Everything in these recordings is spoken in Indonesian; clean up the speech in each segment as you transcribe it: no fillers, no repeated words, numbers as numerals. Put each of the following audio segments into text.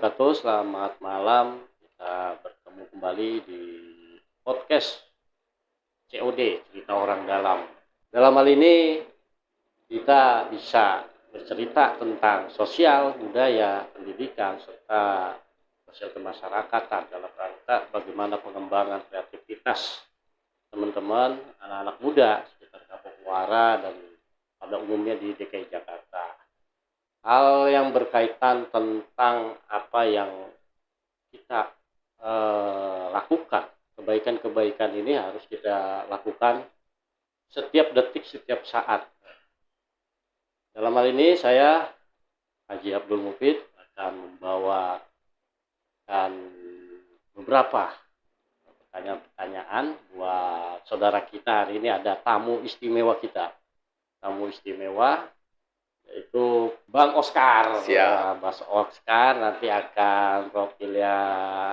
wabarakatuh. Selamat malam. Kita bertemu kembali di podcast COD, Cerita Orang Dalam. Dalam hal ini kita bisa bercerita tentang sosial, budaya, pendidikan, serta sosial kemasyarakatan dalam rangka bagaimana pengembangan kreativitas teman-teman, anak-anak muda sekitar Kampung Muara dan pada umumnya di DKI Jakarta. Hal yang berkaitan tentang apa yang kita lakukan, kebaikan-kebaikan ini harus kita lakukan setiap detik, setiap saat. Dalam hal ini saya, Haji Abdul Mufid, akan membawakan beberapa pertanyaan-pertanyaan buat saudara kita. Hari ini ada tamu istimewa kita. Tamu istimewa yaitu Bang Oscar. Siap. Bang Oscar nanti akan profilnya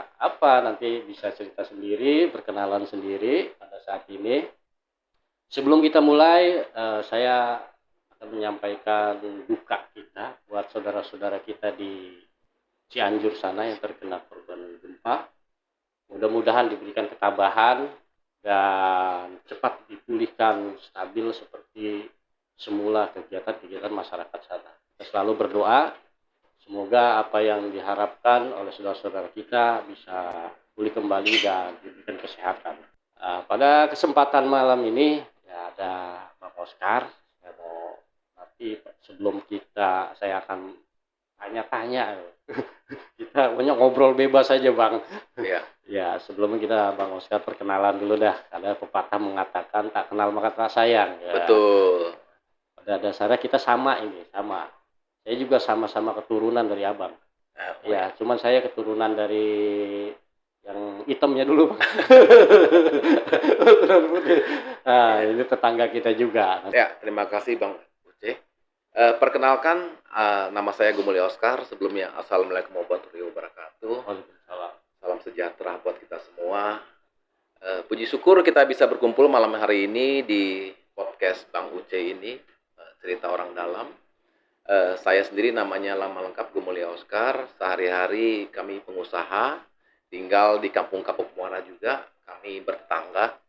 apa, nanti bisa cerita sendiri, perkenalan sendiri pada saat ini. Sebelum kita mulai, saya akan menyampaikan duka kita buat saudara-saudara kita di Cianjur sana yang terkena korban gempa. Mudah-mudahan diberikan ketabahan dan cepat dipulihkan stabil seperti semula kegiatan-kegiatan masyarakat sana. Kita selalu berdoa semoga apa yang diharapkan oleh saudara-saudara kita bisa pulih kembali dan diberikan kesehatan. Pada kesempatan malam ini ya, ada Bang Oscar. Saya mau nanti sebelum saya akan tanya-tanya. Kita banyak ngobrol bebas saja Bang. Iya. Ya, sebelumnya kita Bang Oscar perkenalan dulu dah. Ada pepatah mengatakan tak kenal maka tak sayang. Ya. Betul. Pada dasarnya kita sama. Saya juga sama-sama keturunan dari abang. Ya, cuman saya keturunan dari yang hitamnya dulu, Bang. Nah, ini tetangga kita juga. Ya, terima kasih Bang Uce. Perkenalkan, nama saya Gumulya Oscar. Sebelumnya, Assalamualaikum warahmatullahi wabarakatuh. Waalaikumsalam. Salam sejahtera buat kita semua. Puji syukur kita bisa berkumpul malam hari ini di podcast Bang Uce ini. Cerita Orang Dalam. Saya sendiri namanya lama lengkap Gumulya Oscar. Sehari-hari kami pengusaha, tinggal di kampung-kampung Muara juga. Kami bertetangga.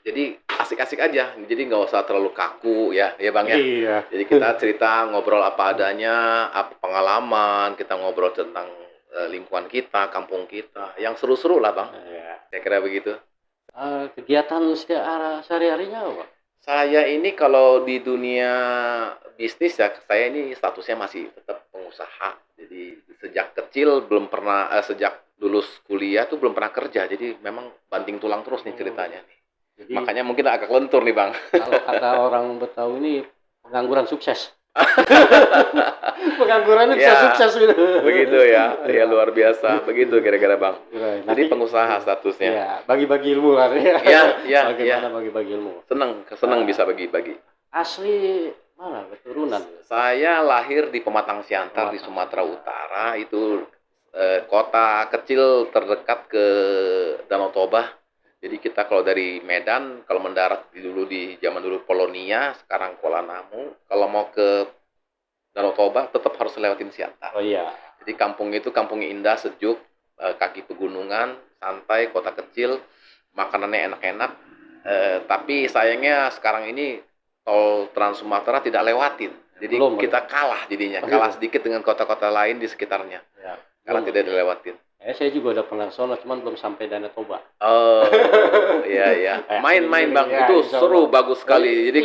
Jadi asik-asik aja. Jadi nggak usah terlalu kaku ya Bang ya. Iya. Jadi kita cerita, ngobrol apa adanya, apa pengalaman, kita ngobrol tentang lingkungan kita, kampung kita. Yang seru-seru lah Bang. Ya. Saya kira begitu. Kegiatan sehari-harinya apa? Saya ini kalau di dunia bisnis ya, saya ini statusnya masih tetap pengusaha. Jadi sejak kecil belum pernah, sejak lulus kuliah tuh belum pernah kerja. Jadi memang banting tulang terus nih ceritanya nih. Jadi, makanya mungkin agak lentur nih Bang. Kalau kata orang Betawi ini pengangguran sukses. Pengangguran bisa sukses gitu. Begitu ya. Ya luar biasa. Begitu kira-kira Bang. Jadi pengusaha statusnya. Ya, bagi-bagi ilmu lah ya. Bagaimana bagi-bagi ilmu. Seneng bisa bagi-bagi. Asli mana keturunan? Saya lahir di Pematang Siantar di Sumatera Utara. Itu kota kecil terdekat ke Danau Toba. Jadi kita kalau dari Medan, kalau mendarat di zaman dulu Polonia, sekarang Kuala Namu. Kalau mau ke Danau Toba, tetap harus lewatin Siantar. Oh iya. Jadi kampung itu kampung indah, sejuk, kaki pegunungan, santai, kota kecil, makanannya enak-enak. Tapi sayangnya sekarang ini tol Trans Sumatera tidak lewatin. Jadi kita kalah jadinya, kalah sedikit dengan kota-kota lain di sekitarnya. Ya. Karena tidak dilewatin. Saya juga udah pernah sono, cuman belum sampai Danau Toba. Oh, iya. Main-main Bang, ya, itu seru, bagus sekali. Jadi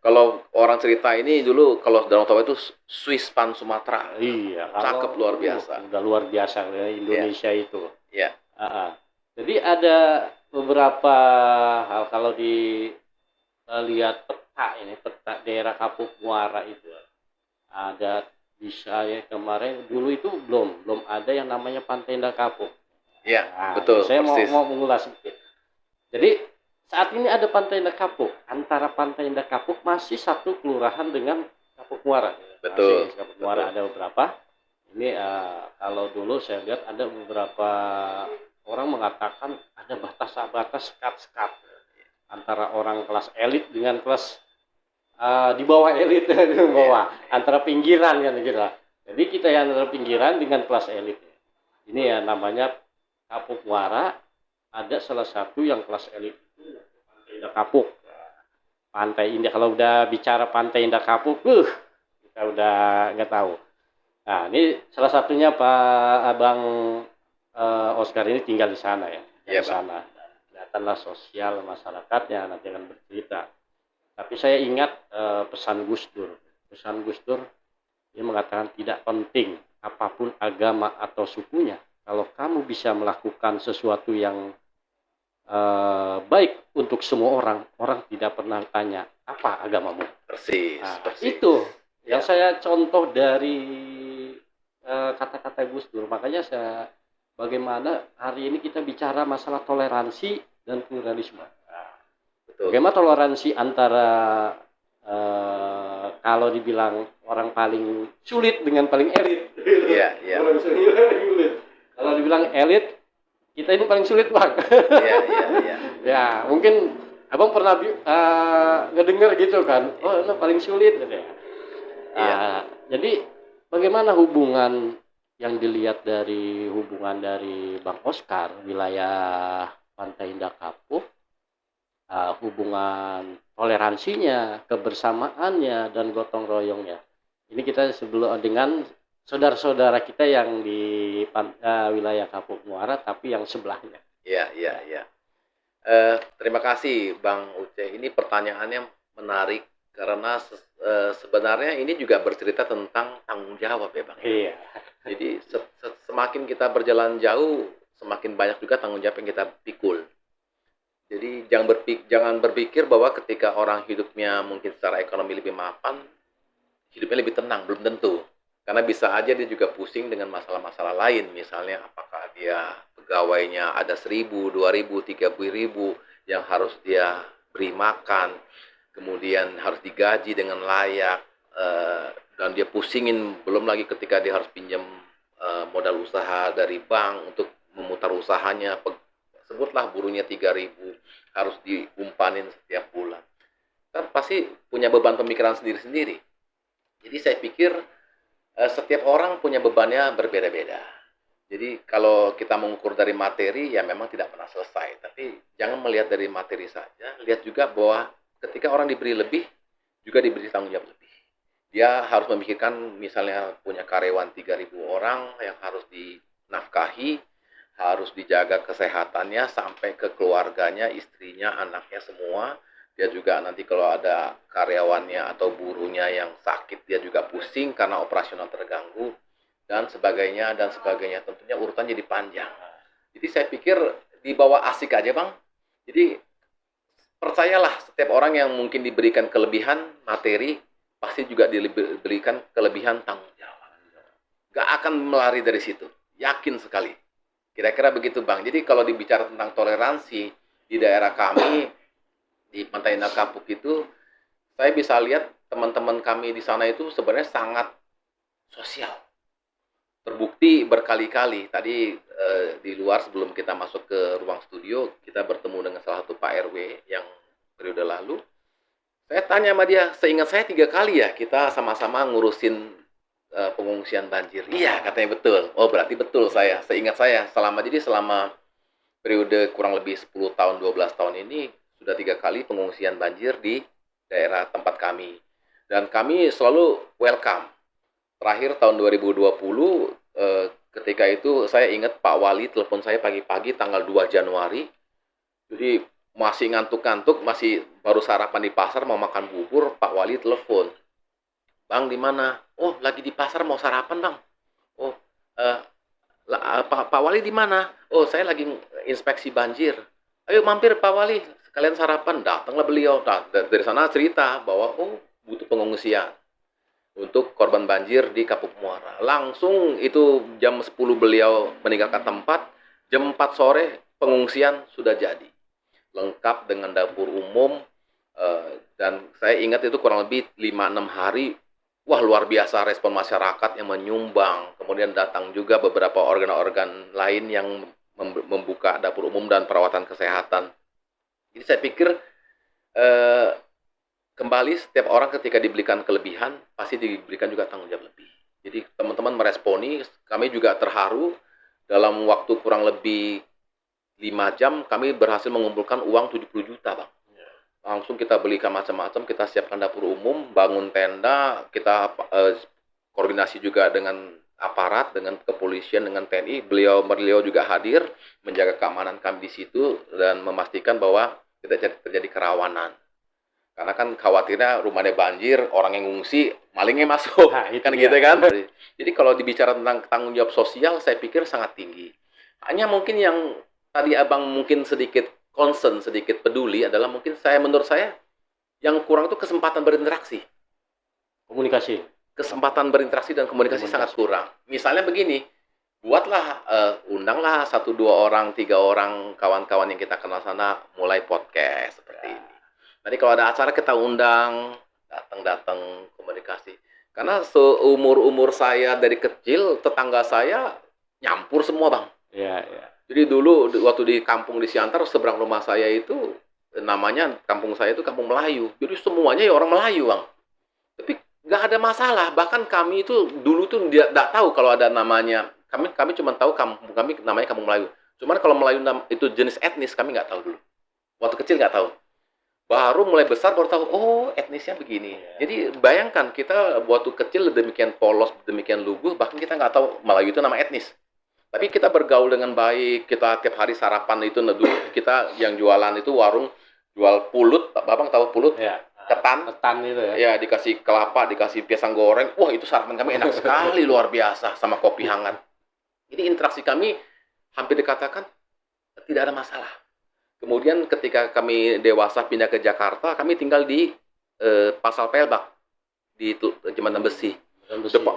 kalau orang cerita ini dulu, kalau Danau Toba itu Swiss Pan Sumatera. Iya. Cakep luar biasa. Udah luar biasa ya, Indonesia itu. Iya. Jadi ada beberapa hal kalau dilihat peta daerah Kampung Muara itu ada. Bisa ya, kemarin dulu itu belum ada yang namanya Pantai Indah Kapuk. Iya, betul. Saya mau mengulas sedikit. Jadi saat ini ada Pantai Indah Kapuk. Antara Pantai Indah Kapuk masih satu kelurahan dengan Kampung Muara. Betul. Masih Kampung Muara ada beberapa. Ini kalau dulu saya lihat ada beberapa orang mengatakan ada batas sekat antara orang kelas elit dengan kelas di bawah elit, antara pinggiran kan gitu lah. Jadi kita yang terpinggiran dengan kelas elit. Ini ya namanya Kapuk Muara, ada salah satu yang kelas elit itu Pantai Indah Kapuk. Pantai Indah, kalau udah bicara Pantai Indah Kapuk, kita udah nggak tahu. Nah, ini salah satunya Pak Abang Oscar ini tinggal di sana ya, Iya, di sana. Kelihatanlah sosial masyarakatnya nanti akan bercerita. Tapi saya ingat pesan Gus Dur. Pesan Gus Dur dia mengatakan tidak penting apapun agama atau sukunya. Kalau kamu bisa melakukan sesuatu yang baik untuk semua orang, orang tidak pernah tanya apa agamamu. Persis, Nah, persis. itu yang Ya. saya contoh dari kata-kata Gus Dur. Makanya saya bagaimana hari ini kita bicara masalah toleransi dan pluralisme. Betul. Bagaimana toleransi antara kalau dibilang orang paling sulit dengan paling elit. Iya, iya. Kalau dibilang elit, kita ini paling sulit, Bang. Iya, iya, iya. Ya, mungkin Abang pernah ngedenger gitu kan. Oh, itu paling sulit gitu ya. Iya. Jadi bagaimana hubungan yang dilihat dari hubungan dari Bang Oscar wilayah Pantai Indah Kapuk, hubungan toleransinya, kebersamaannya dan gotong royongnya. Ini kita sebelum dengan saudara-saudara kita yang di wilayah Kapuk Muara tapi yang sebelahnya. Iya, iya, iya. Terima kasih Bang Uce. Ini pertanyaannya menarik karena sebenarnya ini juga bercerita tentang tanggung jawab ya Bang. Iya. Jadi semakin kita berjalan jauh, semakin banyak juga tanggung jawab yang kita pikul. Jadi jangan berpikir bahwa ketika orang hidupnya mungkin secara ekonomi lebih mapan, hidupnya lebih tenang, belum tentu. Karena bisa aja dia juga pusing dengan masalah-masalah lain. Misalnya apakah dia pegawainya ada 1.000, 2.000, 3.000 yang harus dia beri makan, kemudian harus digaji dengan layak, dan dia pusingin, belum lagi ketika dia harus pinjam modal usaha dari bank untuk memutar usahanya, sebutlah burunya 3.000, harus diumpanin setiap bulan. Kan pasti punya beban pemikiran sendiri-sendiri. Jadi saya pikir setiap orang punya bebannya berbeda-beda. Jadi kalau kita mengukur dari materi, ya memang tidak pernah selesai. Tapi jangan melihat dari materi saja, lihat juga bahwa ketika orang diberi lebih, juga diberi tanggung jawab lebih. Dia harus memikirkan misalnya punya karyawan 3.000 orang yang harus dinafkahi, harus dijaga kesehatannya sampai ke keluarganya, istrinya, anaknya semua. Dia juga nanti kalau ada karyawannya atau burunya yang sakit, dia juga pusing karena operasional terganggu dan sebagainya dan sebagainya. Tentunya urutan jadi panjang. Jadi saya pikir dibawa asik aja Bang. Jadi percayalah, setiap orang yang mungkin diberikan kelebihan materi pasti juga diberikan kelebihan tanggung jawab. Gak akan melari dari situ. Yakin sekali. Kira-kira begitu Bang. Jadi kalau dibicara tentang toleransi di daerah kami di Pantai Indah Kapuk itu, saya bisa lihat teman-teman kami di sana itu sebenarnya sangat sosial. Terbukti berkali-kali. Tadi di luar sebelum kita masuk ke ruang studio, kita bertemu dengan salah satu Pak RW yang periode lalu. Saya tanya sama dia, seingat saya 3 kali ya kita sama-sama ngurusin pengungsian banjir. Iya, katanya betul. Oh, berarti betul saya. Seingat saya, selama periode kurang lebih 10 tahun, 12 tahun ini, sudah 3 kali pengungsian banjir di daerah tempat kami. Dan kami selalu welcome. Terakhir tahun 2020, ketika itu saya ingat Pak Wali telepon saya pagi-pagi tanggal 2 Januari. Jadi masih ngantuk-ngantuk, masih baru sarapan di pasar, mau makan bubur, Pak Wali telepon. Bang, di mana? Oh, lagi di pasar mau sarapan, Bang. Oh, Pak Wali di mana? Oh, saya lagi inspeksi banjir. Ayo mampir Pak Wali, sekalian sarapan. Datanglah beliau. Nah, dari sana cerita bahwa butuh pengungsian untuk korban banjir di Kapuk Muara. Langsung itu jam 10 beliau meninggalkan tempat, jam 4 sore pengungsian sudah jadi. Lengkap dengan dapur umum, dan saya ingat itu kurang lebih 5-6 hari. Wah, luar biasa respon masyarakat yang menyumbang. Kemudian datang juga beberapa organ-organ lain yang membuka dapur umum dan perawatan kesehatan. Jadi saya pikir kembali setiap orang ketika diberikan kelebihan pasti diberikan juga tanggung jawab lebih. Jadi teman-teman meresponi, kami juga terharu. Dalam waktu kurang lebih 5 jam, kami berhasil mengumpulkan uang 70 juta, Bang. Langsung kita belikan macam-macam, kita siapkan dapur umum, bangun tenda, kita koordinasi juga dengan aparat, dengan kepolisian, dengan TNI. Beliau juga hadir menjaga keamanan kami di situ dan memastikan bahwa tidak terjadi kerawanan. Karena kan khawatirnya rumahnya banjir, orang yang ngungsi, malingnya masuk. Nah, itu Kan dia. gitu kan? Jadi kalau dibicara tentang tanggung jawab sosial, saya pikir sangat tinggi. Hanya mungkin yang tadi Abang mungkin sedikit concern, sedikit peduli adalah mungkin menurut saya yang kurang itu kesempatan berinteraksi. Komunikasi. Kesempatan berinteraksi dan komunikasi sangat kurang. Misalnya begini, buatlah, undanglah 1, 2 orang, 3 orang kawan-kawan yang kita kenal sana mulai podcast seperti ini. Nanti kalau ada acara kita undang, datang komunikasi. Karena seumur-umur saya dari kecil, tetangga saya nyampur semua, Bang. Iya, iya. Jadi dulu waktu di kampung di Siantar, seberang rumah saya itu, namanya kampung saya itu kampung Melayu. Jadi semuanya ya orang Melayu, Bang. Tapi nggak ada masalah. Bahkan kami itu dulu tuh nggak tahu kalau ada namanya. Kami cuma tahu kampung kami namanya kampung Melayu. Cuman kalau Melayu itu jenis etnis kami nggak tahu dulu. Waktu kecil nggak tahu. Baru mulai besar baru tahu, oh etnisnya begini. Jadi bayangkan kita waktu kecil demikian polos, demikian lugu, bahkan kita nggak tahu Melayu itu nama etnis. Tapi kita bergaul dengan baik, kita tiap hari sarapan itu, dulu kita yang jualan itu warung jual pulut, Babang tahu pulut? Ya. Ketan. Ketan itu ya. Ya, dikasih kelapa, dikasih pisang goreng. Wah, itu sarapan kami enak sekali, luar biasa, sama kopi hangat. Jadi interaksi kami hampir dikatakan tidak ada masalah. Kemudian ketika kami dewasa pindah ke Jakarta, kami tinggal di Pasar Pelbak, di Jembatan Besi.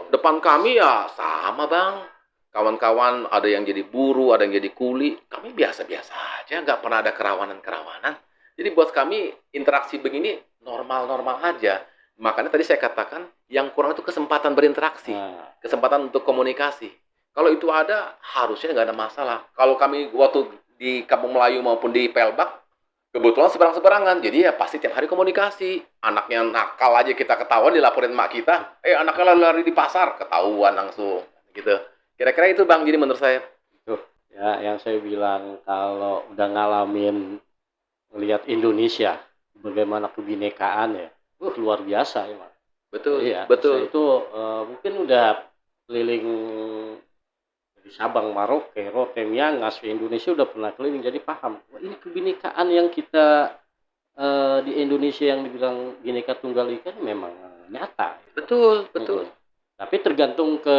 Depan kami ya sama, Bang. Kawan-kawan ada yang jadi buruh, ada yang jadi kuli. Kami biasa-biasa aja, nggak pernah ada kerawanan-kerawanan. Jadi buat kami interaksi begini normal-normal aja. Makanya tadi saya katakan yang kurang itu kesempatan berinteraksi, kesempatan untuk komunikasi. Kalau itu ada, harusnya nggak ada masalah. Kalau kami waktu di Kampung Melayu maupun di Pelbak, kebetulan seberang-seberangan. Jadi ya pasti tiap hari komunikasi. Anaknya nakal aja kita ketahuan, dilaporin mak kita. Anaknya lari di pasar, ketahuan langsung. Gitu. Kira-kira itu, Bang, jadi menurut saya. Tuh, ya yang saya bilang kalau udah ngalamin melihat Indonesia bagaimana kebinekaan ya, luar biasa ya, Mas. Betul, Iya, betul. Saya itu mungkin udah keliling dari Sabang, Merauke, Rote, Miangas, Indonesia udah pernah keliling, jadi paham. Wah, ini kebinekaan yang kita di Indonesia yang dibilang Bhinneka Tunggal Ika memang nyata. Betul, betul. Tapi tergantung ke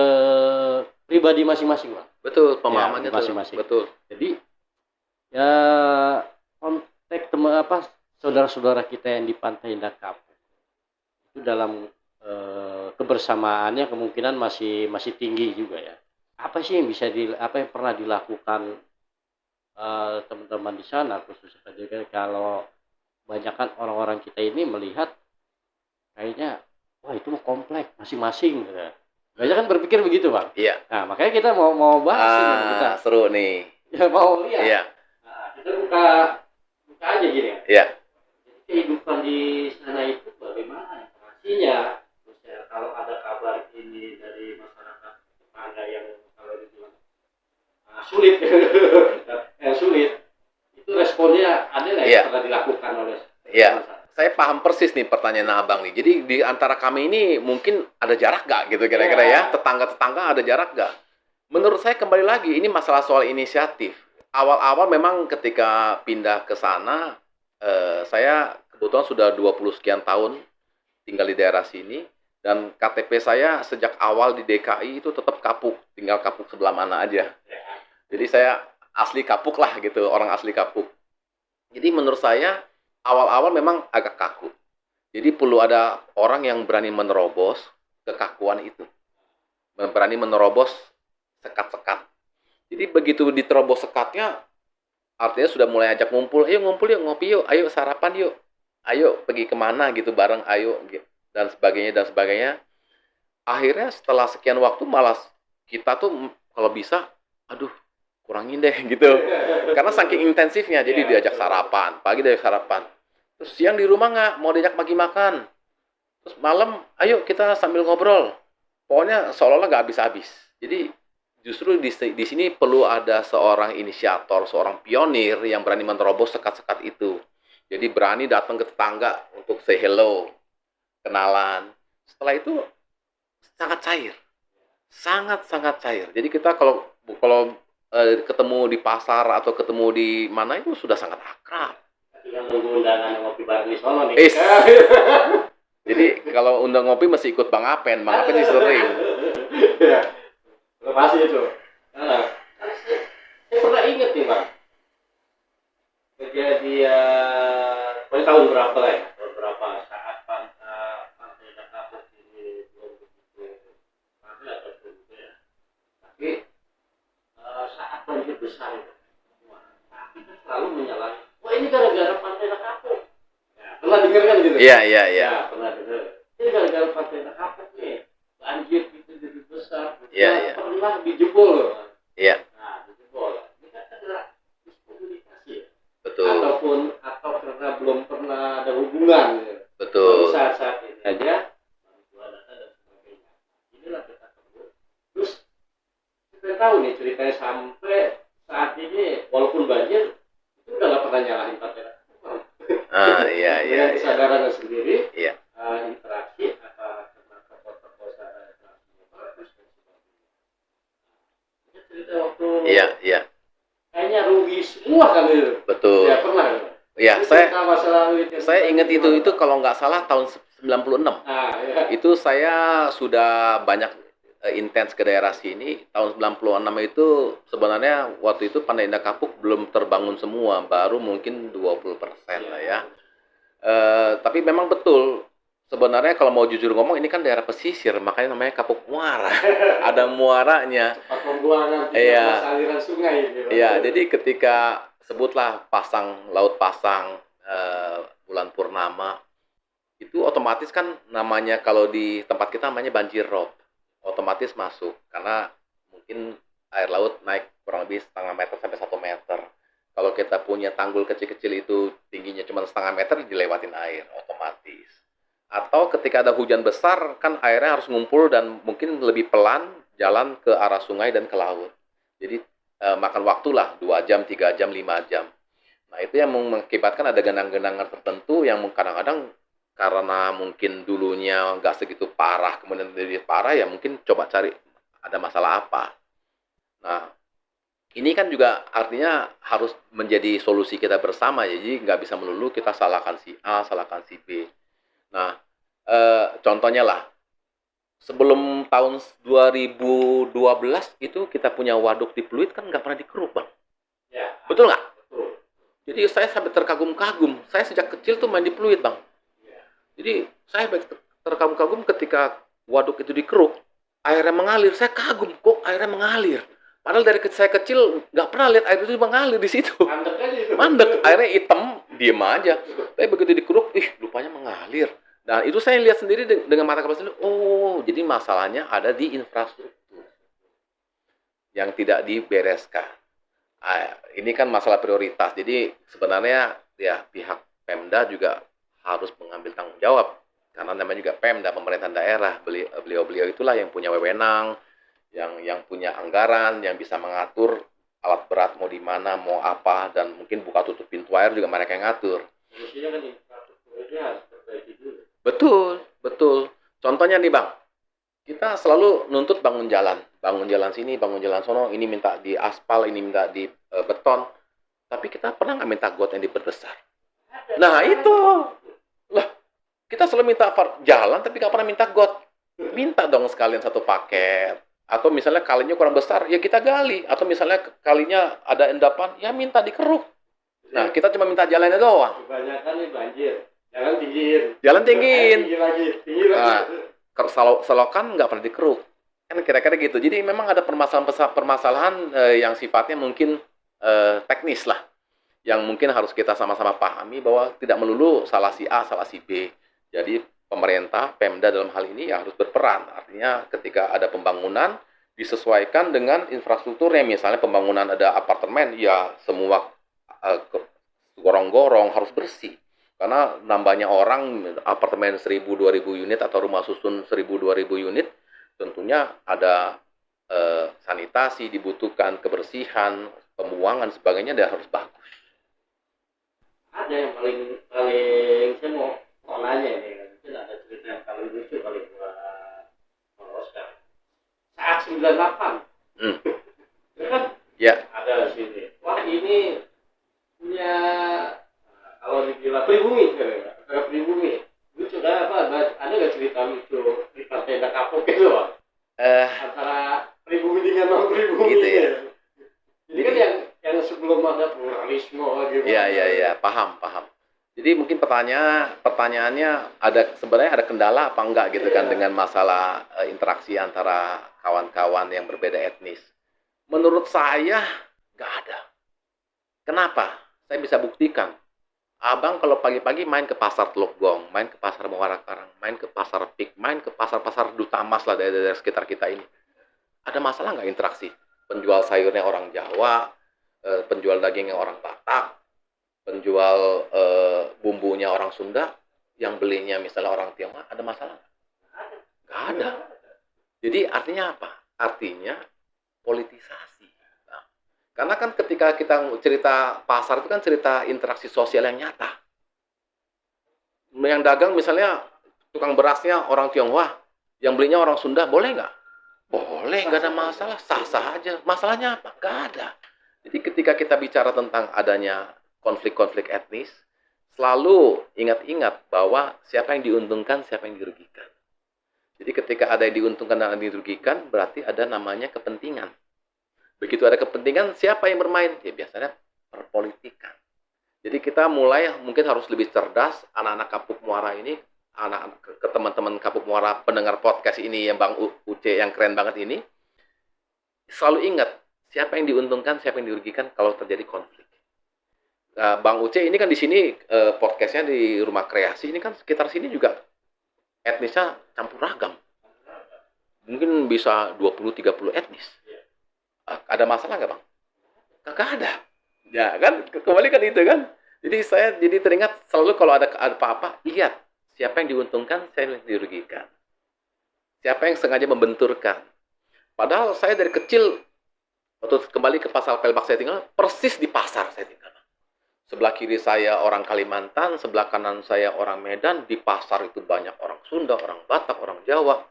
pribadi masing-masing, Bang. Betul, pemahamannya ya, masing-masing. Betul. Jadi ya konteks saudara-saudara kita yang di Pantai Indah Kapuk itu dalam kebersamaannya kemungkinan masih tinggi juga ya. Apa sih yang bisa apa yang pernah dilakukan teman-teman di sana, khususnya saja kalau banyakkan orang-orang kita ini melihat kayaknya wah itu kompleks masing-masing gitu. Banyak kan berpikir begitu, Bang. Iya. Nah, makanya kita mau bahas ini kita. Seru nih. Ya mau lihat. Iya. Nah, kita buka aja gini ya. Iya. Jadi kehidupan di sana itu bagaimana informasinya? Terus ya, kalau ada kabar ini dari masyarakat tetangga yang kalau dibilang sulit, sulit, itu responnya ada nggak yang pernah dilakukan oleh? Iya. Saya paham persis nih pertanyaan Abang nih. Jadi di antara kami ini mungkin ada jarak nggak gitu kira-kira ya? Tetangga-tetangga ada jarak nggak? Menurut saya kembali lagi ini masalah soal inisiatif. Awal-awal memang ketika pindah ke sana, saya kebetulan sudah 20 sekian tahun tinggal di daerah sini. Dan KTP saya sejak awal di DKI itu tetap Kapuk. Tinggal Kapuk sebelah mana aja. Jadi saya asli Kapuk lah gitu, orang asli Kapuk. Jadi menurut saya awal-awal memang agak kaku. Jadi perlu ada orang yang berani menerobos kekakuan itu. Berani menerobos sekat-sekat. Jadi begitu diterobos sekatnya, artinya sudah mulai ajak ngumpul. Ayo ngumpul yuk, ngopi yuk, ayo sarapan yuk. Ayo pergi kemana gitu bareng, ayo. Dan sebagainya, dan sebagainya. Akhirnya setelah sekian waktu malas kita tuh kalau bisa, aduh kurangin deh gitu. Karena saking intensifnya, jadi diajak sarapan. Pagi diajak sarapan. Terus siang di rumah nggak, mau diajak pagi makan. Terus malam, ayo kita sambil ngobrol. pokoknya seolah-olah nggak habis-habis. Jadi justru di sini perlu ada seorang inisiator, seorang pionir yang berani menerobos sekat-sekat itu. Jadi berani datang ke tetangga untuk say hello, kenalan. Setelah itu sangat cair, sangat-sangat cair. Jadi kita kalau kalau ketemu di pasar atau ketemu di mana itu sudah sangat akrab. Yang nunggu undangan ngopi bareng di sono nih. Is. Jadi kalau undang ngopi masih ikut Bang Apen sih sering. Ya, masih itu. Nah, saya pernah ingat nih Bang, kejadian, tahun berapa lah ya? Tahun berapa saat pantai Kapuk ini belum begitu padat atau begitu ya. Tapi saat banjir besar itu, tapi kan selalu menyalahi. Wah ini gara-gara pantai Kapuk. Ya, pernah dengar kan gitu? Iya. Ya, pernah dengar. Ini gara-gara pantai Kapuk nih, banjir itu jadi besar. Iya. Pernah dijebol loh. Iya. Nah, dijebol. Ini kan adalah miskomunikasi ya. Betul. Atau karena belum pernah ada hubungan ya. Betul. Baru saat ini aja bantuan data dan sebagainya. Inilah kita perlu. Terus kita tahu nih ceritanya sampai saat ini walaupun banjir itu udah nggak pernah nyalahin partai. Iya. Dengan kesadaran sendiri. Iya. Interaksi apa karena tokoh-tokoh saya bagus dan sebagainya. Ini cerita waktu. Iya. Kayaknya rugi semua kan itu. Betul. Ya pernah. Ya, Itu saya ingat itu kalau nggak salah tahun 96. ya. Itu saya sudah banyak intens ke daerah sini. Tahun 96 itu sebenarnya waktu itu Pantai Indah Kapuk belum terbangun semua, baru mungkin 20% lah ya. Tapi memang betul. Sebenarnya kalau mau jujur ngomong ini kan daerah pesisir, makanya namanya Kapuk Muara. Ada muaranya. Tempat pembuangan aliran sungai gitu. Iya, jadi ketika sebutlah laut pasang bulan purnama itu otomatis kan namanya kalau di tempat kita namanya banjir rob, otomatis masuk karena mungkin air laut naik kurang lebih setengah meter sampai 1 meter. Kalau kita punya tanggul kecil-kecil itu tingginya cuma setengah meter dilewatin air otomatis. Atau ketika ada hujan besar kan airnya harus ngumpul dan mungkin lebih pelan jalan ke arah sungai dan ke laut. Jadi makan waktu lah 2 jam, 3 jam, 5 jam. Nah itu yang mengakibatkan ada genangan-genangan tertentu yang kadang-kadang karena mungkin dulunya nggak segitu parah, kemudian jadi parah ya mungkin coba cari ada masalah apa. Nah ini kan juga artinya harus menjadi solusi kita bersama ya, jadi nggak bisa melulu kita salahkan si A, salahkan si B. Nah contohnya lah, sebelum tahun 2012 itu kita punya waduk di Pluit kan nggak pernah dikeruk Bang. Ya. Betul nggak? Betul. Jadi saya sampai terkagum-kagum. Saya sejak kecil tuh main di Pluit Bang. Ya. Jadi saya terkagum-kagum ketika waduk itu dikeruk, airnya mengalir. Saya kagum kok airnya mengalir. Padahal dari saya kecil nggak pernah lihat air itu mengalir di situ. Mandek aja itu. Mandek, airnya hitam, diem aja. Tapi begitu dikeruk, rupanya mengalir. Nah, itu saya lihat sendiri dengan mata kepala sendiri. Oh, jadi masalahnya ada di infrastruktur yang tidak dibereskan. Ini kan masalah prioritas. Jadi sebenarnya ya pihak Pemda juga harus mengambil tanggung jawab. Karena namanya juga Pemda, pemerintahan daerah. Beliau-beliau itulah yang punya wewenang, yang punya anggaran, yang bisa mengatur alat berat mau di mana, mau apa, dan mungkin buka tutup pintu air juga mereka yang ngatur. Maksudnya kan infrastrukturnya harus diperbaiki dulu. Betul. Contohnya nih Bang, kita selalu nuntut bangun jalan sini, bangun jalan sono, ini minta di aspal, ini minta di beton, tapi kita pernah nggak minta got yang diperbesar? Nah itu, lah kita selalu minta jalan tapi nggak pernah minta got. Minta dong sekalian satu paket, atau misalnya kalinya kurang besar, ya kita gali, atau misalnya kalinya ada endapan, ya minta dikeruk. Nah kita cuma minta jalannya doang. Kebanyakan nih banjir. Jalan tinggiin. Tinggi lagi. Nah, selokan nggak pernah dikeruk. Kan kira-kira gitu. Jadi memang ada permasalahan yang sifatnya mungkin teknis lah. Yang mungkin harus kita sama-sama pahami bahwa tidak melulu salah si A, salah si B. Jadi pemerintah, Pemda dalam hal ini ya harus berperan. Artinya ketika ada pembangunan disesuaikan dengan infrastrukturnya. Misalnya pembangunan ada apartemen, ya semua gorong-gorong harus bersih. Karena nambahnya orang, apartemen 1.000-2.000 unit atau rumah susun 1.000-2.000 unit, tentunya ada sanitasi dibutuhkan, kebersihan, pembuangan sebagainya dia harus bagus. Ada yang paling paling saya mau nanya ini, mungkin ada cerita yang paling lucu kali buat Oscar. Saat 98, ya kan? Ya. Ada di sini. Wah ini punya kalau dibilang pribumi, pribumi. Lucu kan apa? Ada nggak cerita lucu di tenda kapuk gitu, Pak? Antara pribumi dengan non pribumi gitu ya. Jadi kan yang sebelum ada pluralisme gitu. Iya, paham. Jadi mungkin pertanyaannya sebenarnya ada kendala apa enggak gitu kan dengan masalah interaksi antara kawan-kawan yang berbeda etnis. Menurut saya nggak ada. Kenapa? Saya bisa buktikan. Abang kalau pagi-pagi main ke pasar Teluk Gong, main ke pasar Muara Karang, main ke pasar Pik, main ke pasar-pasar Duta Emas lah dari sekitar kita ini. Ada masalah nggak interaksi? Penjual sayurnya orang Jawa, penjual dagingnya orang Batak, penjual bumbunya orang Sunda, yang belinya misalnya orang Tionghoa, ada masalah nggak? Nggak ada. Jadi artinya apa? Artinya politisasi. Nah, karena kan ketika kita cerita pasar itu kan cerita interaksi sosial yang nyata. Yang dagang misalnya tukang berasnya orang Tionghoa, yang belinya orang Sunda, boleh nggak? Boleh, nggak ada masalah, sah-sah aja. Masalahnya apa? Nggak ada. Jadi ketika kita bicara tentang adanya konflik-konflik etnis, selalu ingat-ingat bahwa siapa yang diuntungkan, siapa yang dirugikan. Jadi ketika ada yang diuntungkan dan ada yang dirugikan, berarti ada namanya kepentingan. Begitu ada kepentingan, siapa yang bermain? Ya biasanya perpolitikan. Jadi kita mulai mungkin harus lebih cerdas, anak-anak Kapuk Muara ini, ke teman-teman Kapuk Muara pendengar podcast ini yang Bang Uce yang keren banget ini, selalu ingat siapa yang diuntungkan, siapa yang dirugikan kalau terjadi konflik. Bang Uce ini kan di sini podcastnya di Rumah Kreasi ini kan sekitar sini juga etnisnya campur ragam. Mungkin bisa 20-30 etnis. Ada masalah nggak, Bang? Nggak ada. Ya kan, kembali kan itu kan. Jadi saya teringat selalu kalau ada apa-apa, lihat siapa yang diuntungkan, siapa yang dirugikan. Siapa yang sengaja membenturkan. Padahal saya dari kecil, waktu kembali ke pasar Pelbak saya tinggal, persis di pasar saya tinggal. Sebelah kiri saya orang Kalimantan, sebelah kanan saya orang Medan, di pasar itu banyak orang Sunda, orang Batak, orang Jawa,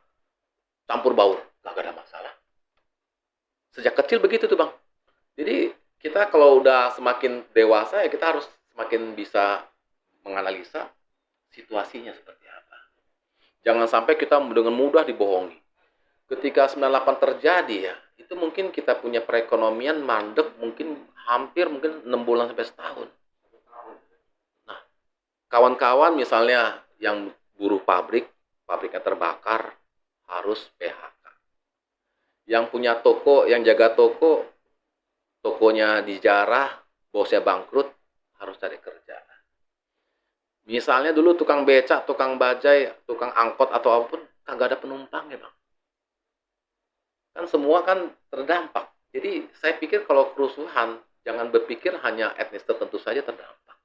campur baur, nggak ada masalah. Sejak kecil begitu tuh Bang. Jadi kita kalau udah semakin dewasa ya kita harus semakin bisa menganalisa situasinya seperti apa. Jangan sampai kita dengan mudah dibohongi. Ketika 98 terjadi ya, itu mungkin kita punya perekonomian mandek mungkin hampir 6 bulan sampai setahun. Nah, kawan-kawan misalnya yang buruh pabriknya terbakar, harus PHK. Yang punya toko, yang jaga toko, tokonya dijarah, bosnya bangkrut, harus cari kerja. Misalnya dulu tukang becak, tukang bajai, tukang angkot atau apapun, kagak ada penumpang ya Bang. Kan semua kan terdampak. Jadi saya pikir kalau kerusuhan, jangan berpikir hanya etnis tertentu saja terdampak.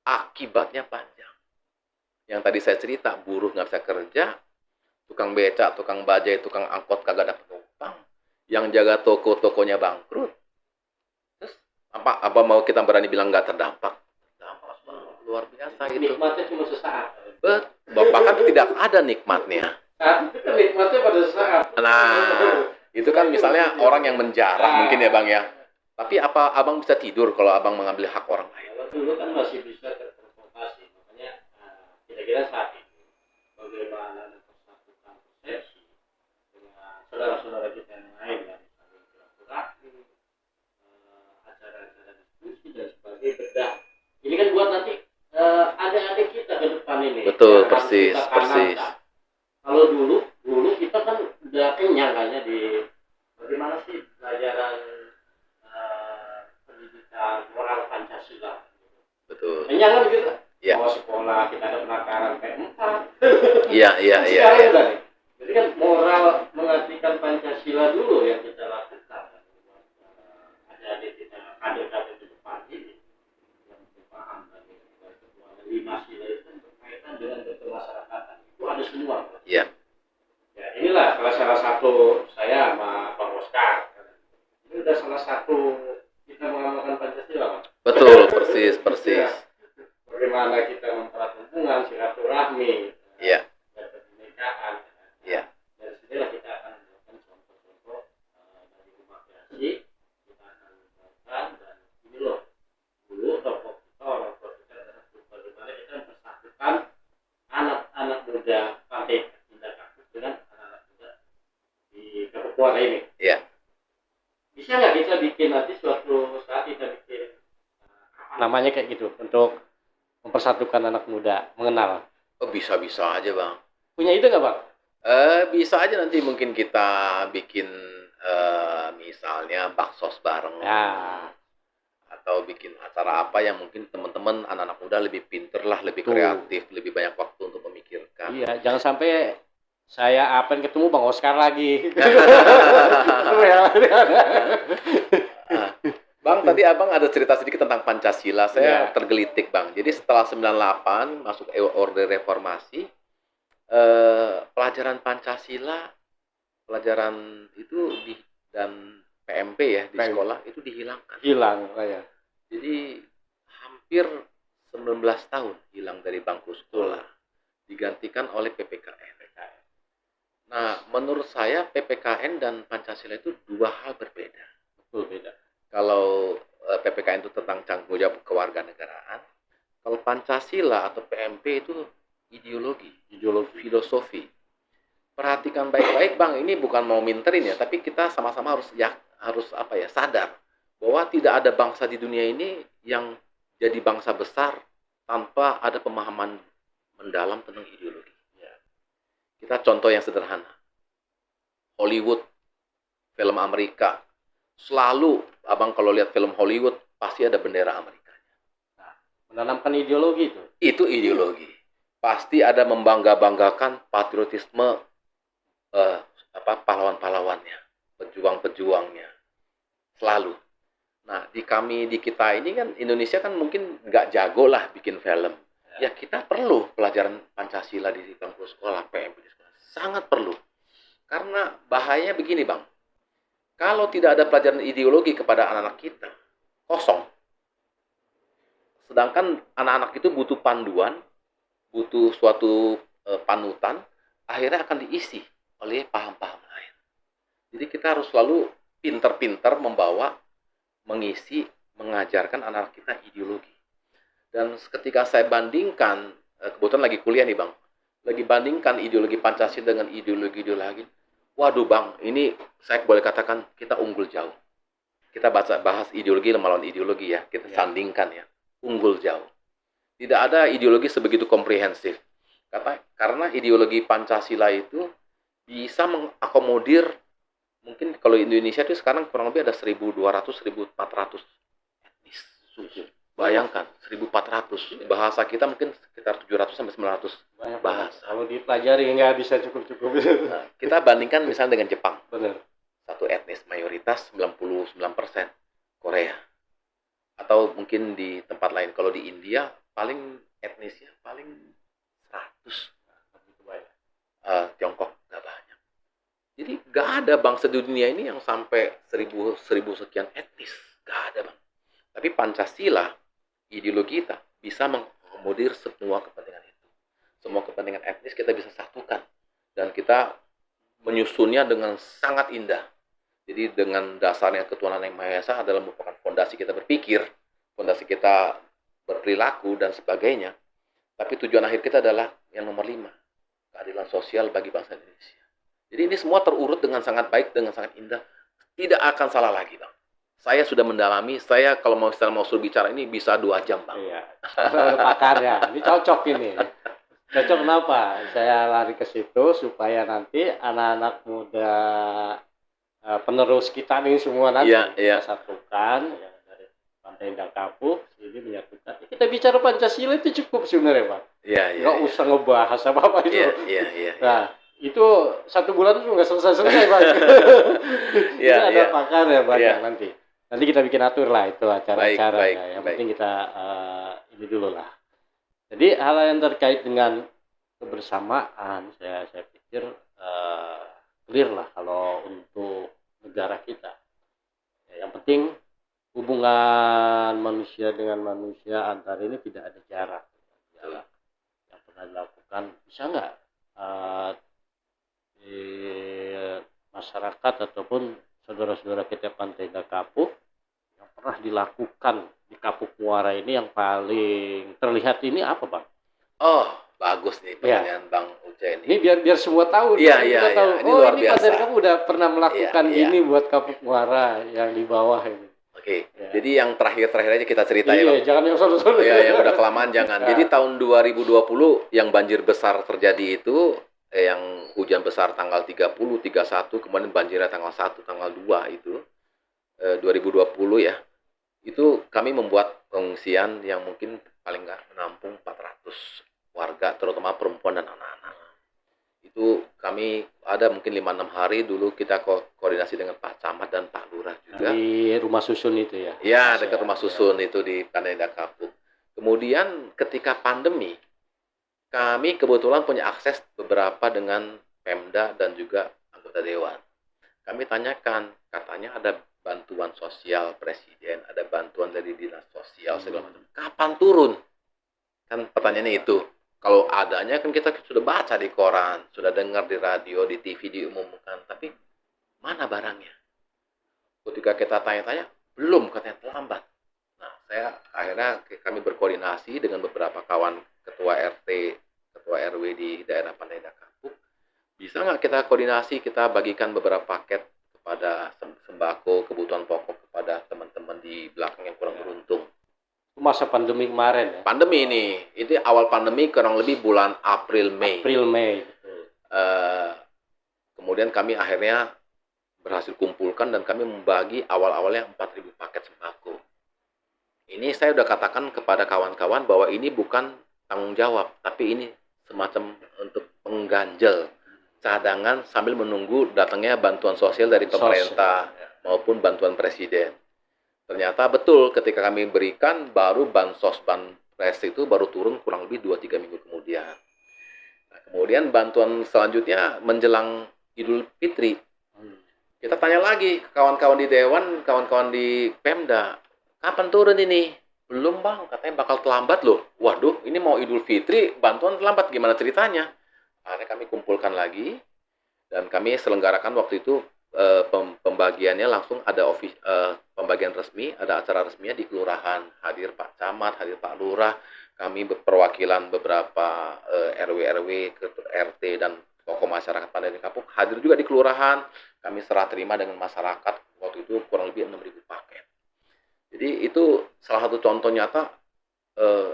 Akibatnya panjang. Yang tadi saya cerita, buruh nggak bisa kerja, tukang becak, tukang bajai, tukang angkot kagak ada penumpang, yang jaga toko-tokonya bangkrut. Terus apa mau kita berani bilang nggak terdampak? Terdampak luar biasa itu. Nikmatnya cuma sesaat. Bahkan tidak ada nikmatnya. Itu kan nikmatnya pada saat. Nah, itu kan misalnya orang yang menjarah mungkin ya Bang ya. Tapi apa Abang bisa tidur kalau Abang mengambil hak orang lain? Kalau dulu kan masih bisa terprovokasi, makanya kira-kira saat ini bagaimana persatukan persepsi dengan saudara-saudara kita yang lain kan, silaturahmi, acara-acara diskusi dan sebagainya bedah. Ini kan buat nanti adik-adik kita ke depan ini. Betul, persis. Kalau dulu kita kan udah kenyang kayaknya di bagaimana sih pelajaran pendidikan moral Pancasila. Betul. Kenyang kan gitu. Ya. Mau sekolah kita ada penakaran P4. Iya. Jadi kan moral mengartikan Pancasila dulu yang kita lakukan. Ada kita kader-kader di depan ini yang paham dari ketuaan 5 sila itu berkaitan dengan kemasyarakatan. Itu ada semua. Iya. Ya inilah salah waktu saya sama Bang Oscar. Ini udah salah satu kita mengamalkan Pancasila, Bang. Betul, persis, persis. Ya, bagaimana kita mempererat hubungan silaturahmi, Iya, dan kebinekaan. iya. Dari sinilah kita akan melakukan contoh-contoh dari rumah kreasi. Kita akan melakukan dan ini loh dulu tokoh kita orang tua kita adalah bagaimana kita mempersatukan anak-anak muda Pantai Indah Kapuk dengan anak-anak muda di Kapukuara ini. Iya. Bisa nggak kita bikin nanti suatu saat kita bikin namanya kayak gitu untuk mempersatukan anak muda mengenal? Oh, bisa-bisa aja, Bang. Punya ide nggak, Bang? Bisa aja nanti mungkin kita bikin misalnya baksos bareng. Ya, Atau bikin acara apa yang mungkin teman-teman anak-anak muda lebih pinter lah, lebih Betul. kreatif, lebih banyak waktu untuk memikirkan. iya. Jangan sampai saya ketemu Bang Oscar lagi. Bang, tadi Abang ada cerita sedikit tentang Pancasila. Saya Iya. tergelitik, Bang. Jadi setelah 98 masuk Orde Reformasi, pelajaran Pancasila, pelajaran itu dan PMP ya di PMP. sekolah itu dihilangkan. Hilang saya. Jadi hampir 19 tahun hilang dari bangku sekolah, digantikan oleh PPKN. Nah, menurut saya PPKN dan Pancasila itu dua hal berbeda. Betul, beda. Kalau PPKN itu tentang tanggung jawab kewarganegaraan, kalau Pancasila atau PMP itu ideologi, filosofi. Perhatikan baik-baik, Bang, ini bukan mau minterin ya, tapi kita sama-sama harus sadar bahwa tidak ada bangsa di dunia ini yang jadi bangsa besar tanpa ada pemahaman mendalam tentang ideologi. Kita contoh yang sederhana. Hollywood, film Amerika. Selalu, Abang kalau lihat film Hollywood, pasti ada bendera Amerikanya. Nah, menanamkan ideologi itu. Itu ideologi. Pasti ada membangga-banggakan patriotisme pahlawan-pahlawannya, pejuang-pejuangnya. Selalu. Nah, di kita ini kan, Indonesia kan mungkin nggak jago lah bikin film. Ya kita perlu pelajaran Pancasila di bangku sekolah, PMP di sekolah. Sangat perlu. Karena bahayanya begini, Bang. Kalau tidak ada pelajaran ideologi kepada anak-anak kita, kosong. Sedangkan anak-anak itu butuh panduan, butuh suatu panutan, akhirnya akan diisi oleh paham-paham lain. Jadi kita harus selalu pinter-pinter mengisi, mengajarkan anak-anak kita ideologi. Dan ketika saya bandingkan, kebetulan lagi kuliah nih, Bang, lagi bandingkan ideologi Pancasila dengan ideologi, waduh, Bang, ini saya boleh katakan kita unggul jauh. Kita bahas ideologi melawan ideologi ya, kita sandingkan ya, unggul jauh. Tidak ada ideologi sebegitu komprehensif. Karena ideologi Pancasila itu bisa mengakomodir, mungkin kalau Indonesia itu sekarang kurang lebih ada 1.200-1.400 etnis suku. Bayangkan, 1.400. Bahasa kita mungkin sekitar 700-900 Banyak bahasa. Kalau dipelajari nggak bisa cukup-cukup. Nah, kita bandingkan misalnya dengan Jepang. Benar. Satu etnis mayoritas 99% Korea. Atau mungkin di tempat lain. Kalau di India, paling etnisnya paling 100. Tiongkok nggak banyak. Jadi nggak ada bangsa di dunia ini yang sampai 1000 sekian etnis. Nggak ada, Bang. Tapi Pancasila, ideologi kita bisa mengakomodir semua kepentingan itu. Semua kepentingan etnis kita bisa satukan. Dan kita menyusunnya dengan sangat indah. Jadi dengan dasarnya ketuhanan yang Maha Esa adalah merupakan fondasi kita berpikir, fondasi kita berperilaku dan sebagainya. Tapi tujuan akhir kita adalah yang nomor 5, keadilan sosial bagi bangsa Indonesia. Jadi ini semua terurut dengan sangat baik, dengan sangat indah. Tidak akan salah lagi, Bang. Saya sudah mendalami, saya kalau mau suruh bicara ini bisa 2 jam, Bang. Iya, pakarnya. Ini cocok ini. Cocok kenapa? Saya lari ke situ supaya nanti anak-anak muda penerus kita nih semua nanti kita satukan ya, dari Pantai Indah Kapuk ini menyatukan. Kita bicara Pancasila itu cukup sebenarnya, Pak. Nggak usah ngebahas apa-apa itu. Nah, itu 1 bulan itu nggak selesai-selesai, Pak. Ada pakarnya banyak nanti. Nanti kita bikin atur lah itu acara-acara ya. Yang penting kita ini dulu lah. Jadi hal yang terkait dengan kebersamaan, saya pikir clear lah kalau untuk negara kita. Ya, yang penting hubungan manusia dengan manusia antar ini tidak ada jarak. Jarak yang pernah dilakukan bisa nggak di masyarakat ataupun saudara-saudara kita Pantai Kapuk yang pernah dilakukan di Kapuk Muara ini yang paling terlihat ini apa, Bang? Oh, bagus nih Ya, pertanyaan Bang Uce ini ini. biar semua tahu. Iya, Jadi iya, kita iya. tahu, Ini oh luar ini biasa. Pantai Kapuk udah pernah Iya, melakukan iya. ini buat Kapuk Muara yang di bawah ini. Oke. Ya. Jadi yang terakhir-terakhir aja kita cerita ya, Iya, Bang. jangan yang solo-solo. Oh, ya, yang udah kelamaan jangan. Ya. Jadi tahun 2020 yang banjir besar terjadi itu yang hujan besar tanggal 30, 31, kemudian banjirnya tanggal 1, tanggal 2 itu 2020 ya. Itu kami membuat pengungsian yang mungkin paling nggak menampung 400 warga, terutama perempuan dan anak-anak. Itu kami ada mungkin 5-6 hari dulu kita koordinasi dengan Pak Camat dan Pak Lurah juga. Di rumah susun itu ya? Ya, dekat rumah susun itu di Pantai Kapuk. Kemudian ketika pandemi, kami kebetulan punya akses beberapa dengan Pemda dan juga anggota dewan. Kami tanyakan, katanya ada bantuan sosial presiden, ada bantuan dari dinas sosial segala macam. Kapan turun? Kan pertanyaannya itu. Kalau adanya kan kita sudah baca di koran, sudah dengar di radio, di TV diumumkan, tapi mana barangnya? Ketika kita tanya-tanya, belum, katanya terlambat. Nah, akhirnya kami berkoordinasi dengan beberapa kawan ketua RT, ketua RW di daerah Pantai Kapuk. Bisa nggak kita koordinasi, kita bagikan beberapa paket kepada sembako, kebutuhan pokok kepada teman-teman di belakang yang kurang beruntung. Masa pandemi kemarin ya? Pandemi ini, itu awal pandemi kurang lebih bulan April Mei. Kemudian kami akhirnya berhasil kumpulkan dan kami membagi awal-awalnya 4.000 paket sembako. Ini saya udah katakan kepada kawan-kawan bahwa ini bukan tanggung jawab, tapi ini semacam untuk mengganjal cadangan sambil menunggu datangnya bantuan sosial dari pemerintah maupun bantuan presiden. Ternyata betul ketika kami berikan baru bansos banpres itu baru turun kurang lebih 2-3 minggu kemudian. Nah, kemudian bantuan selanjutnya menjelang Idul Fitri. Kita tanya lagi ke kawan-kawan di Dewan, kawan-kawan di Pemda, kapan turun ini? Belum bang, katanya bakal terlambat loh. Waduh, ini mau Idul Fitri, bantuan terlambat, gimana ceritanya? Akhirnya kami kumpulkan lagi, dan kami selenggarakan waktu itu pembagiannya langsung ada pembagian resmi, ada acara resminya di kelurahan, hadir Pak Camat, hadir Pak Lurah, kami perwakilan beberapa RW-RW, RT dan tokoh masyarakat Pantai Kapuk hadir juga di kelurahan, kami serah terima dengan masyarakat waktu itu kurang lebih 6.000 paket. Jadi itu salah satu contoh nyata.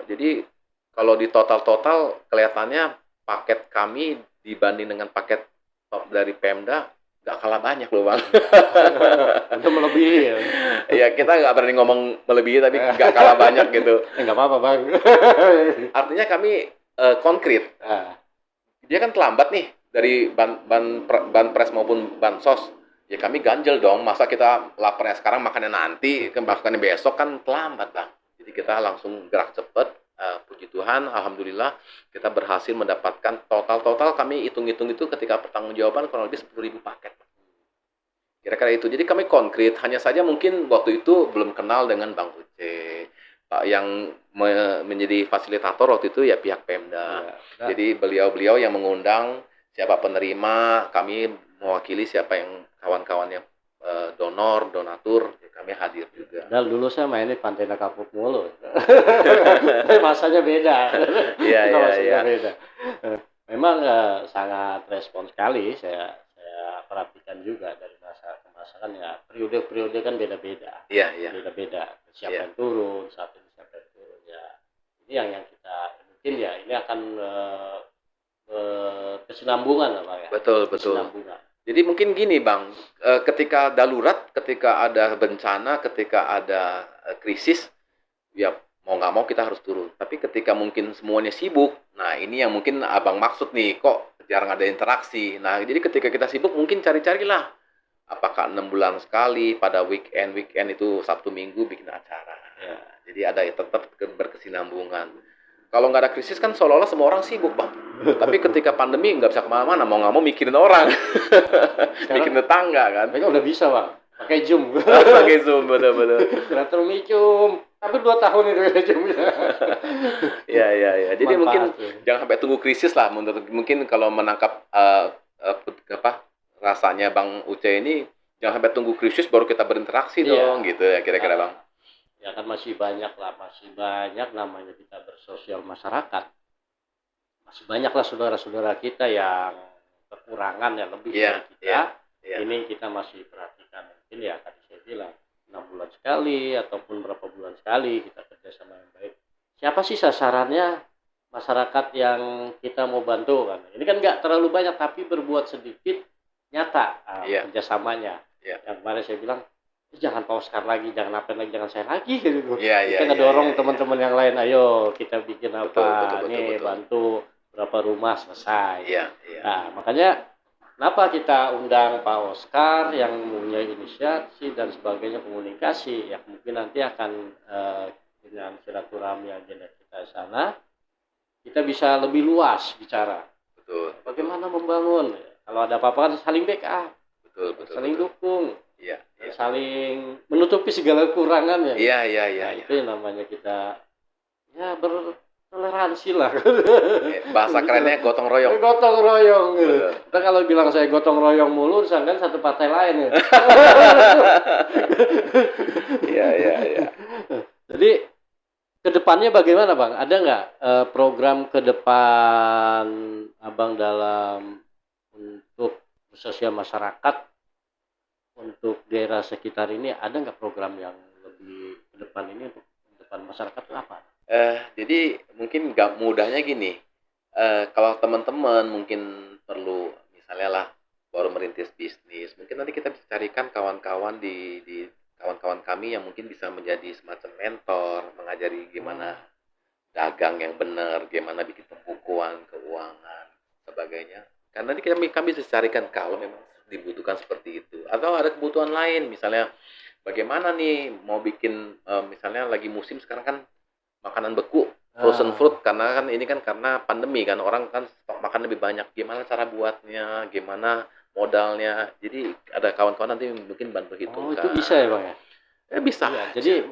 Jadi kalau di total kelihatannya paket kami dibanding dengan paket dari Pemda nggak kalah banyak loh bang. Itu melebihi ya. Ya kita nggak berani ngomong melebihi tapi nggak kalah banyak gitu. Nggak apa-apa bang. Artinya kami konkret. Dia kan terlambat nih dari banpres maupun bansos. Ya kami ganjel dong. Masa kita laparnya sekarang makannya nanti, makannya besok kan terlambat bang. Jadi kita langsung gerak cepat. Puji Tuhan, alhamdulillah kita berhasil mendapatkan total kami hitung-hitung itu ketika pertanggungjawaban kurang lebih 10.000 paket. Kira-kira itu. Jadi kami konkret, hanya saja mungkin waktu itu belum kenal dengan Bang Uce. Yang menjadi fasilitator waktu itu ya pihak Pemda. Ya. Jadi beliau-beliau yang mengundang siapa penerima, kami mewakili siapa yang kawan-kawannya donor, donatur, kami hadir juga. Dan dulu saya main di Pantai Kapuk mulu. Masanya beda. Iya. Beda. Memang sangat respon sekali saya perhatikan juga dari masa ke masa kan ya periode kan beda-beda. Iya. Beda-beda. Siapa yang turun, siapa yang turun ya. Ini yang kita mungkin ya ini akan kesinambungan apa ya? Betul. Kesinambungan. Jadi mungkin gini bang, ketika darurat, ketika ada bencana, ketika ada krisis, ya mau nggak mau kita harus turun. Tapi ketika mungkin semuanya sibuk, nah ini yang mungkin abang maksud nih, kok jarang ada interaksi. Nah jadi ketika kita sibuk mungkin cari-carilah, apakah 6 bulan sekali pada weekend itu Sabtu Minggu bikin acara. Ya. Jadi ada tetap berkesinambungan. kalau nggak ada krisis kan seolah-olah semua orang sibuk, Bang. Tapi ketika pandemi nggak bisa kemana-mana, mau nggak mau mikirin orang, mikirin tetangga kan. Mereka udah bisa bang, pakai Zoom. Pakai Zoom, betul-betul. Silaturahmi Zoom. Tapi 2 tahun itu ya Zoom. Ya. Jadi mungkin tuh. jangan sampai tunggu krisis lah. Mungkin kalau menangkap rasanya Bang Uce ini, jangan sampai tunggu krisis baru kita berinteraksi dong, gitu ya kira-kira Bang. Ya kan masih banyak namanya kita bersosial masyarakat. Masih banyak lah saudara-saudara kita yang kekurangan ya lebih dari kita. Ini kita masih perhatikan, mungkin ya tadi saya bilang 6 bulan sekali ataupun berapa bulan sekali kita kerjasama yang baik. Siapa sih sasarannya masyarakat yang kita mau bantu kan? Ini kan nggak terlalu banyak tapi berbuat sedikit nyata kerjasamanya. Yang kemarin saya bilang jangan Pak Oscar lagi, jangan apa lagi, jangan saya lagi gitu. Kita dorong teman-teman yang lain, ayo kita bikin apa, betul. Bantu berapa rumah selesai. Nah makanya kenapa kita undang Pak Oscar yang mempunyai inisiasi dan sebagainya komunikasi, ya mungkin nanti akan dengan silaturahmi agenda kita sana, kita bisa lebih luas bicara. Betul. Bagaimana membangun? Kalau ada apa-apa kan saling backup, saling dukung. Saling menutupi segala kekurangan ya. Itu yang namanya kita ya bertoleransi lah. Bahasa kerennya gotong royong. Gotong royong. Kita kalau bilang saya gotong royong mulu, disangka satu partai lain ya. Iya. Jadi kedepannya bagaimana Bang? Ada nggak program ke depan Abang dalam untuk sosial masyarakat? Untuk daerah sekitar ini ada nggak program yang lebih ke depan ini untuk depan masyarakat itu apa? Jadi mungkin nggak mudahnya gini, kalau teman-teman mungkin perlu misalnya lah baru merintis bisnis, mungkin nanti kita bisa carikan kawan-kawan di kawan-kawan kami yang mungkin bisa menjadi semacam mentor, mengajari gimana dagang yang benar, gimana bikin pembukuan keuangan sebagainya. Karena nanti kami bisa carikan kalau memang dibutuhkan seperti itu, atau ada kebutuhan lain, misalnya bagaimana nih mau bikin misalnya lagi musim sekarang kan makanan beku, frozen fruit, karena kan ini kan karena pandemi kan orang kan stok makan lebih banyak, gimana cara buatnya, gimana modalnya. Jadi ada kawan-kawan nanti mungkin bantu hitungkan. Itu bisa ya Bang ya? Bisa. Jadi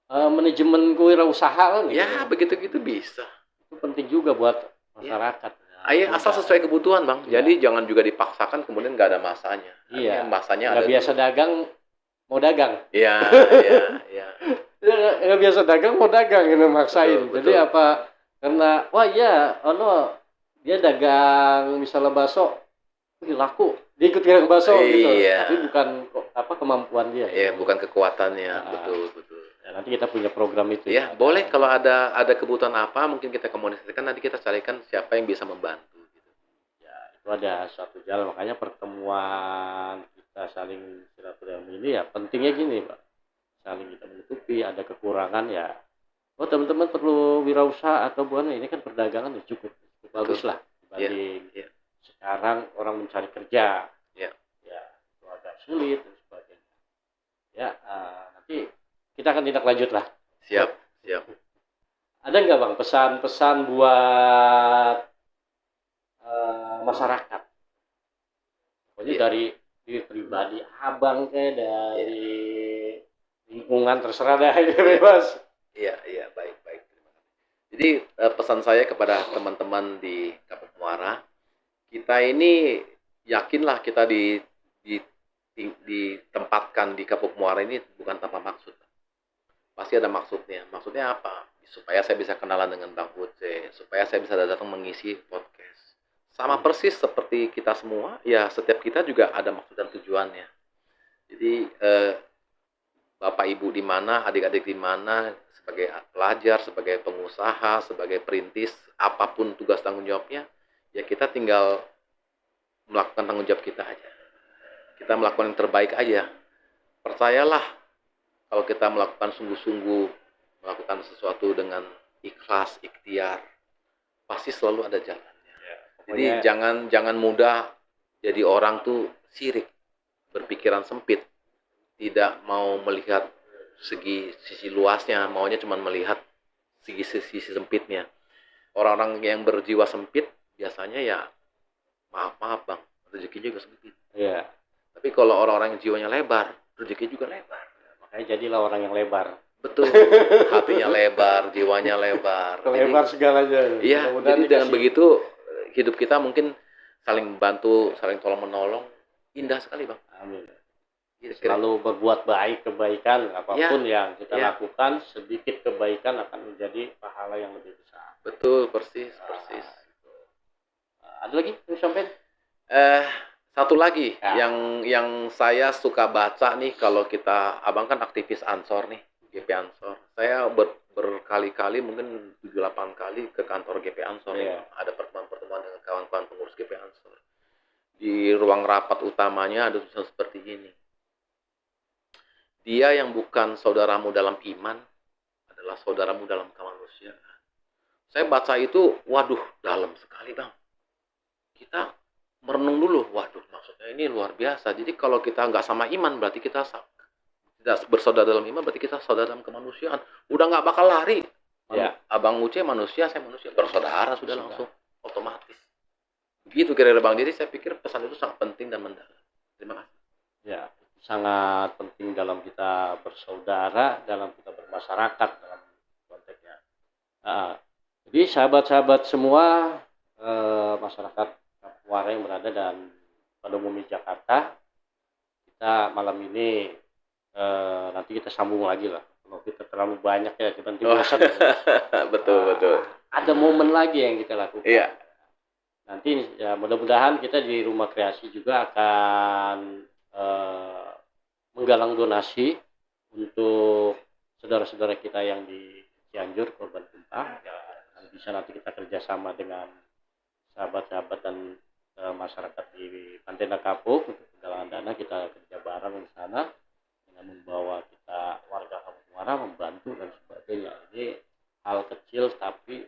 manajemen kewirausahaan ya begitu bisa. Itu penting juga buat masyarakat. Asal sesuai kebutuhan Bang. Jadi jangan juga dipaksakan kemudian nggak ada masanya. Masanya nggak biasa dagang mau dagang. Iya. Nggak biasa dagang mau dagang gitu maksain. Betul. Jadi apa? Karena dia dagang misalnya bakso, laku, dia ikut dagang bakso gitu. Tapi bukan kemampuan dia. Bukan kekuatannya. Betul. Ya, nanti kita punya program itu. Boleh kalau ada kebutuhan apa mungkin kita komunikasikan, nanti kita carikan siapa yang bisa membantu gitu. Itu ada suatu jalan, makanya pertemuan kita saling silaturahmi ini ya pentingnya gini Pak. Saling kita menutupi, ada kekurangan ya. Teman-teman perlu wirausaha atau bukan, ini kan perdagangan ya cukup bagus lah dibanding sekarang orang mencari kerja. Ya, itu agak sulit dan sebagainya. Nanti kita akan tindak lanjut lah. Siap. Ada nggak Bang pesan-pesan buat masyarakat? Pokoknya dari diri pribadi Abang dari lingkungan terserah dah, bebas. Iya, baik. Terima kasih. Jadi pesan saya kepada teman-teman di Kapuk Muara, kita ini yakinlah kita ditempatkan di Kapuk Muara ini bukan tanpa maksud. Pasti ada maksudnya. Maksudnya apa? Supaya saya bisa kenalan dengan Bang Uce, supaya saya bisa datang mengisi podcast. Sama persis seperti kita semua, ya setiap kita juga ada maksud dan tujuannya. Jadi Bapak Ibu di mana, adik-adik di mana, sebagai pelajar, sebagai pengusaha, sebagai perintis, apapun tugas tanggung jawabnya, ya kita tinggal melakukan tanggung jawab kita aja. Kita melakukan yang terbaik aja. Percayalah, kalau kita melakukan sungguh-sungguh, melakukan sesuatu dengan ikhlas, ikhtiar, pasti selalu ada jalannya. Jadi jangan mudah jadi orang tuh sirik, berpikiran sempit, tidak mau melihat sisi luasnya, maunya cuma melihat sisi sempitnya. Orang-orang yang berjiwa sempit biasanya ya maaf Bang, rezekinya juga sempit. Iya. Tapi kalau orang-orang yang jiwanya lebar, rezeki juga lebar. Makanya jadilah orang yang lebar. Betul. Hatinya lebar, jiwanya lebar. Lebar segalanya. Iya, Mudah-mudahan jadi dengan dikasih. begitu hidup kita mungkin saling membantu, saling tolong menolong, indah sekali Bang. Amin. Gitu, Selalu berbuat baik, kebaikan apapun yang kita ya. lakukan, sedikit kebaikan akan menjadi pahala yang lebih besar. Betul, persis. Ada lagi yang sampaikan? Satu lagi Ya. yang saya suka baca nih, kalau kita, Abang kan aktivis Ansor nih, GP Ansor. Saya berkali-kali, mungkin 7-8 kali ke kantor GP Ansor. Iya. Ada pertemuan-pertemuan dengan kawan-kawan pengurus GP Ansor. Di ruang rapat utamanya ada tulisan seperti ini. Dia yang bukan saudaramu dalam iman adalah saudaramu dalam kemanusiaan. Saya baca itu, waduh, dalam sekali Bang. Kita merenung dulu, waduh, maksudnya ini luar biasa. Jadi kalau kita nggak sama iman, berarti kita tidak bersaudara dalam iman, berarti kita saudara dalam kemanusiaan. Udah nggak bakal lari. Ya. Abang Uce manusia, saya manusia, bersaudara sudah langsung, otomatis. Begitu kira-kira Bang. Jadi saya pikir pesan itu sangat penting dan mendalam. Terima kasih. Ya, sangat penting dalam kita bersaudara, dalam kita bermasyarakat dalam konteksnya. Jadi sahabat-sahabat semua, masyarakat Muara yang berada dan pada umumnya Jakarta, kita malam ini nanti kita sambung lagi lah. Kalau kita terlalu banyak ya kita nanti bosan. Betul. Ada momen lagi yang kita lakukan. Iya. Nanti ya mudah-mudahan kita di Rumah Kreasi juga akan menggalang donasi untuk saudara-saudara kita yang di Cianjur korban gempa. Ya, bisa nanti kita kerjasama dengan sahabat-sahabat dan masyarakat di Pantai Nakapuk untuk penggalangan dana. Kita kerja bareng di sana dengan membawa kita warga Kampung Muara membantu dan sebagainya. Ini hal kecil tapi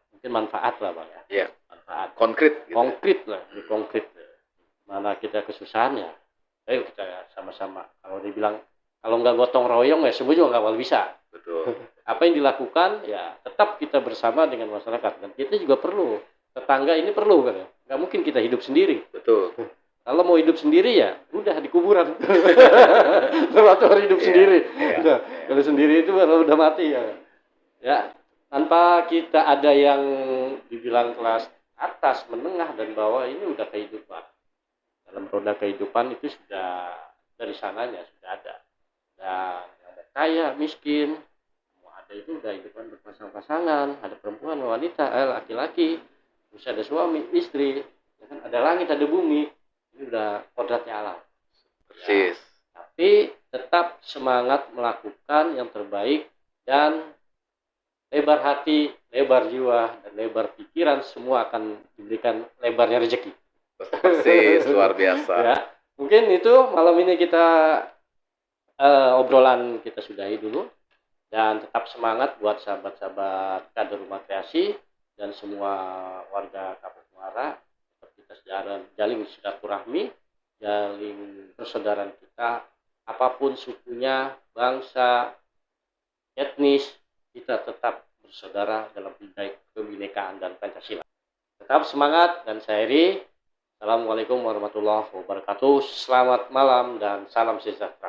mungkin manfaat lah Bang ya. Iya. Manfaat. Konkret. Gitu. Konkret. Mana kita kesusahan ya, ayo kita sama-sama. Kalau dibilang kalau nggak gotong royong ya semua juga nggak bakal bisa. Betul. Apa yang dilakukan ya tetap kita bersama dengan masyarakat dan kita juga perlu. Tetangga ini perlu kan ya. Nggak mungkin kita hidup sendiri. Betul. Kalau mau hidup sendiri ya udah di kuburan. Atau hidup sendiri. Udah. Kalau sendiri itu baru udah mati ya. Ya, tanpa kita ada yang dibilang kelas atas, menengah dan bawah, ini udah kehidupan. Dalam roda kehidupan itu sudah dari sananya sudah ada. Dan yang kaya, miskin, mau ada itu udah hidupan berpasang-pasangan, ada perempuan, wanita, laki-laki, terus ada suami, istri, ya kan? Ada langit, ada bumi. Ini udah kodratnya alam. Persis. Ya, tapi tetap semangat melakukan yang terbaik dan lebar hati, lebar jiwa, dan lebar pikiran semua akan diberikan lebarnya rezeki. Persis, luar biasa. Ya, mungkin itu malam ini kita obrolan kita sudahi dulu dan tetap semangat buat sahabat-sahabat kader Rumah Kreasi dan semua warga Kampung Muara. Kita jalin silaturahmi, jalin persaudaraan kita, apapun sukunya, bangsa, etnis, kita tetap bersaudara dalam kebinekaan dan Pancasila. Tetap semangat dan saya Heri. Assalamualaikum warahmatullahi wabarakatuh. Selamat malam dan salam sejahtera.